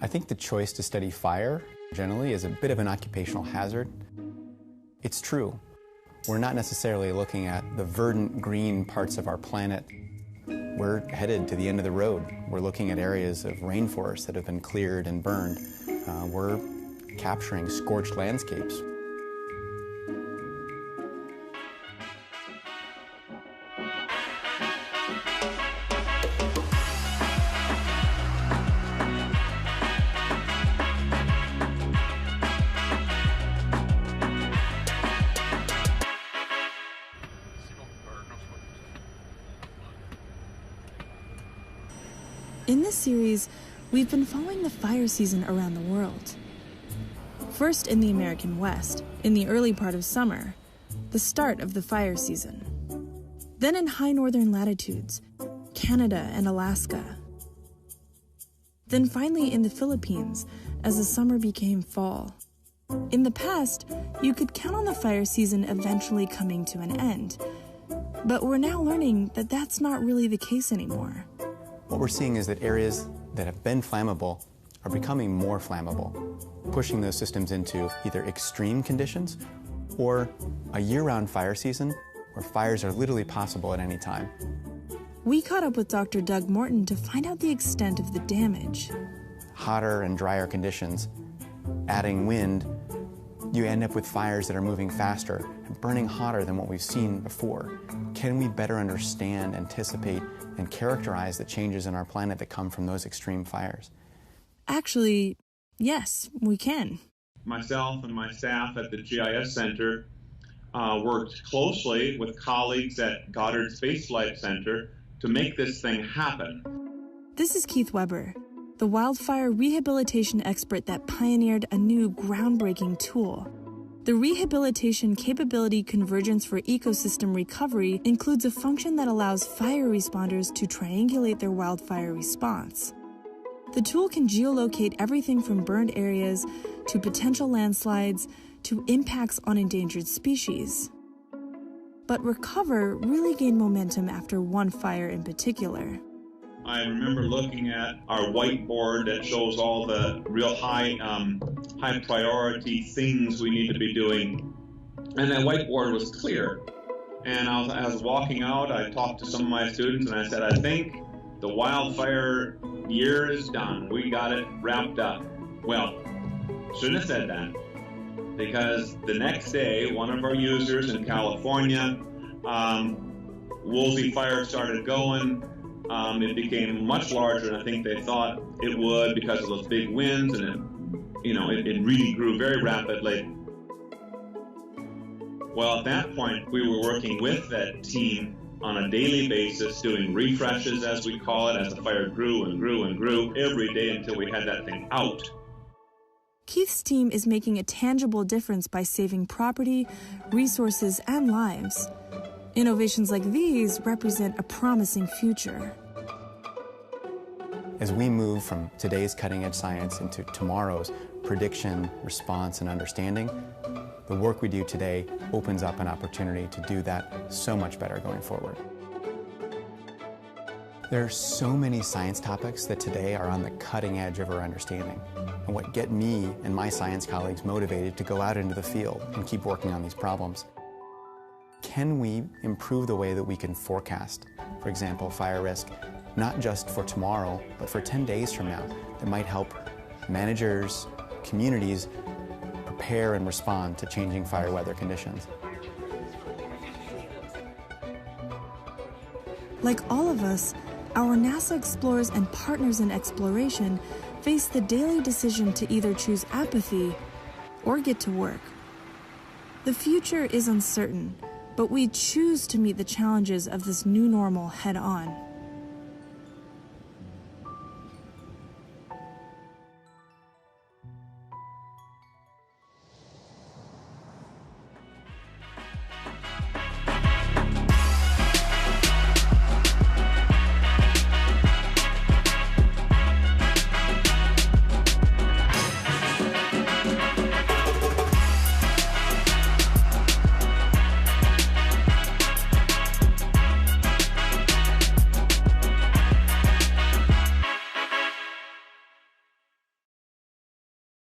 I think the choice to study fire generally is a bit of an occupational hazard. It's true. We're not necessarily looking at the verdant green parts of our planet. We're headed to the end of the road. We're looking at areas of rainforest that have been cleared and burned. We're capturing scorched landscapes. In this series, we've been following the fire season around the world. First in the American West, in the early part of summer, the start of the fire season. Then in high northern latitudes, Canada and Alaska. Then finally in the Philippines, as the summer became fall. In the past, you could count on the fire season eventually coming to an end. But we're now learning that that's not really the case anymore. What we're seeing is that areas that have been flammable are becoming more flammable, pushing those systems into either extreme conditions or a year-round fire season where fires are literally possible at any time. We caught up with Dr. Doug Morton to find out the extent of the damage. Hotter and drier conditions, adding wind, you end up with fires that are moving faster and burning hotter than what we've seen before. Can we better understand, anticipate, and characterize the changes in our planet that come from those extreme fires? Actually, yes, we can. Myself and my staff at the GIS Center worked closely with colleagues at Goddard Space Flight Center to make this thing happen. This is Keith Weber, the wildfire rehabilitation expert that pioneered a new groundbreaking tool. The Rehabilitation Capability Convergence for Ecosystem Recovery includes a function that allows fire responders to triangulate their wildfire response. The tool can geolocate everything from burned areas to potential landslides to impacts on endangered species. But Recover really gained momentum after one fire in particular. I remember looking at our whiteboard that shows all the real high priority things we need to be doing. And that whiteboard was clear. And I was walking out, I talked to some of my students and I said, I think the wildfire year is done. We got it wrapped up. Well, shouldn't have said that. Because the next day, one of our users in California, Woolsey Fire started going. It became much larger than I think they thought it would because of those big winds, and it really grew very rapidly. Well, at that point, we were working with that team on a daily basis, doing refreshes, as we call it, as the fire grew and grew and grew every day until we had that thing out. Keith's team is making a tangible difference by saving property, resources, and lives. Innovations like these represent a promising future. As we move from today's cutting-edge science into tomorrow's prediction, response, and understanding, the work we do today opens up an opportunity to do that so much better going forward. There are so many science topics that today are on the cutting edge of our understanding, and what get me and my science colleagues motivated to go out into the field and keep working on these problems. Can we improve the way that we can forecast, for example, fire risk, not just for tomorrow, but for 10 days from now, that might help managers, communities prepare and respond to changing fire weather conditions? Like all of us, our NASA explorers and partners in exploration face the daily decision to either choose apathy or get to work. The future is uncertain, but we choose to meet the challenges of this new normal head-on.